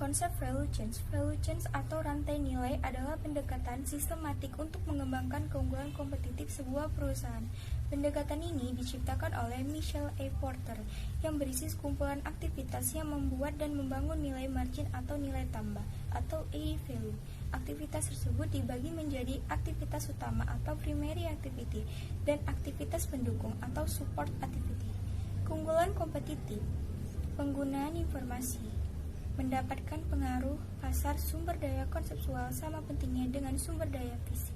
Konsep value chains atau rantai nilai adalah pendekatan sistematik untuk mengembangkan keunggulan kompetitif sebuah perusahaan. Pendekatan ini diciptakan oleh Michael A. Porter yang berisi sekumpulan aktivitas yang membuat dan membangun nilai margin atau nilai tambah atau A-value. Aktivitas tersebut dibagi menjadi aktivitas utama atau primary activity dan aktivitas pendukung atau support activity. Keunggulan kompetitif, penggunaan informasi, mendapatkan pengaruh pasar sumber daya konseptual sama pentingnya dengan sumber daya fisik.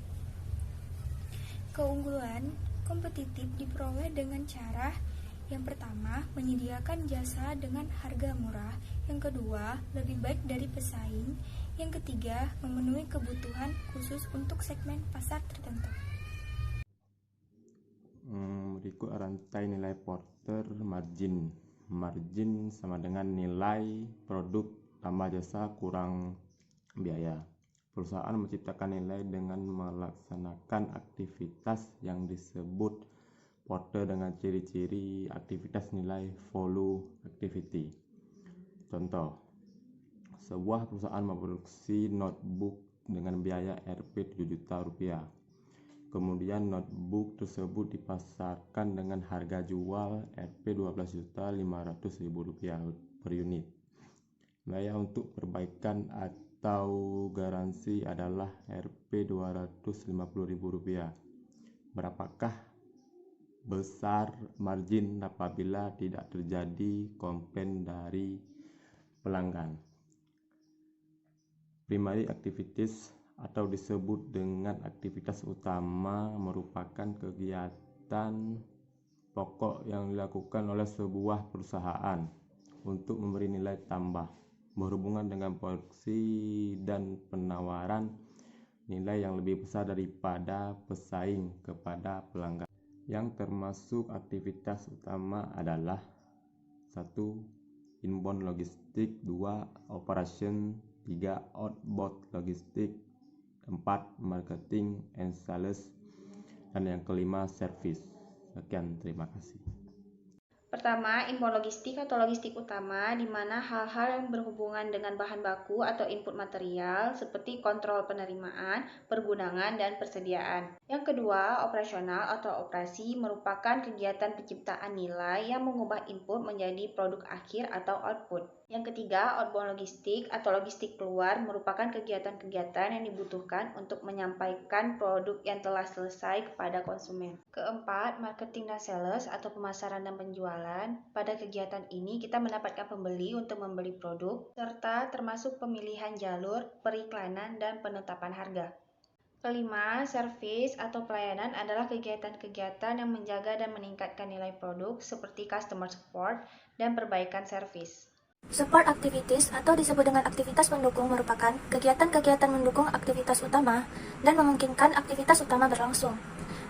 Keunggulan kompetitif diperoleh dengan cara yang pertama, menyediakan jasa dengan harga murah. Yang kedua, lebih baik dari pesaing. Yang ketiga, memenuhi kebutuhan khusus untuk segmen pasar tertentu. Berikut rantai nilai Porter margin. Margin sama dengan nilai produk tambah jasa kurang biaya. Perusahaan menciptakan nilai dengan melaksanakan aktivitas yang disebut Porter dengan ciri-ciri aktivitas nilai value activity. Contoh, sebuah perusahaan memproduksi notebook dengan biaya Rp 7 juta. Kemudian notebook tersebut dipasarkan dengan harga jual Rp12.500.000 per unit. Biaya untuk perbaikan atau garansi adalah Rp250.000. Berapakah besar margin apabila tidak terjadi komplain dari pelanggan? Primary activities atau disebut dengan aktivitas utama merupakan kegiatan pokok yang dilakukan oleh sebuah perusahaan untuk memberi nilai tambah berhubungan dengan produksi dan penawaran nilai yang lebih besar daripada pesaing kepada pelanggan. Yang termasuk aktivitas utama adalah 1. Inbound logistik, 2. Operation, 3. Outbound logistik, 4. Marketing and sales, dan yang kelima service. Sekian, terima kasih. Pertama, inbound logistik atau logistik utama, di mana hal-hal yang berhubungan dengan bahan baku atau input material seperti kontrol penerimaan, pergunangan, dan persediaan. Yang kedua, operasional atau operasi merupakan kegiatan penciptaan nilai yang mengubah input menjadi produk akhir atau output. Yang ketiga, outbound logistik atau logistik keluar merupakan kegiatan-kegiatan yang dibutuhkan untuk menyampaikan produk yang telah selesai kepada konsumen. Keempat, marketing dan sales atau pemasaran dan penjualan. Pada kegiatan ini kita mendapatkan pembeli untuk membeli produk, serta termasuk pemilihan jalur, periklanan, dan penetapan harga. Kelima, service atau pelayanan adalah kegiatan-kegiatan yang menjaga dan meningkatkan nilai produk seperti customer support dan perbaikan service. Support activities atau disebut dengan aktivitas pendukung merupakan kegiatan-kegiatan mendukung aktivitas utama dan memungkinkan aktivitas utama berlangsung.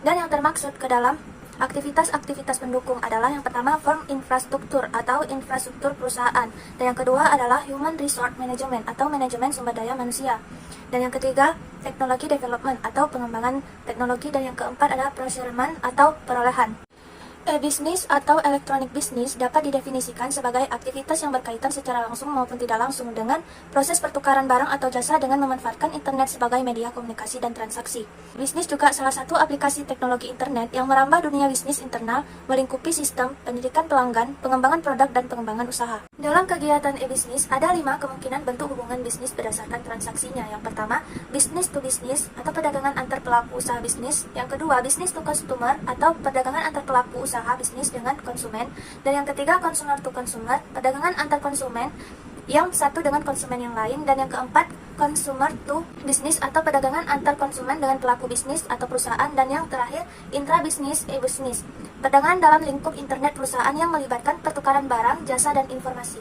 Dan yang termaksud ke dalam aktivitas-aktivitas pendukung adalah yang pertama firm infrastruktur atau infrastruktur perusahaan, dan yang kedua adalah human resource management atau manajemen sumber daya manusia, dan yang ketiga teknologi development atau pengembangan teknologi, dan yang keempat adalah procurement atau perolehan. E-business atau electronic business dapat didefinisikan sebagai aktivitas yang berkaitan secara langsung maupun tidak langsung dengan proses pertukaran barang atau jasa dengan memanfaatkan internet sebagai media komunikasi dan transaksi. Bisnis juga salah satu aplikasi teknologi internet yang merambah dunia bisnis internal, melingkupi sistem, pendidikan pelanggan, pengembangan produk, dan pengembangan usaha. Dalam kegiatan e-business, ada 5 kemungkinan bentuk hubungan bisnis berdasarkan transaksinya. Yang pertama, business to business atau perdagangan antar pelaku usaha bisnis. Yang kedua, business to consumer atau perdagangan antar pelaku usaha bisnis dengan konsumen, dan yang ketiga consumer to consumer, perdagangan antar konsumen yang satu dengan konsumen yang lain, dan yang keempat consumer to business atau perdagangan antar konsumen dengan pelaku bisnis atau perusahaan, dan yang terakhir intra business e-business, perdagangan dalam lingkup internet perusahaan yang melibatkan pertukaran barang, jasa, dan informasi.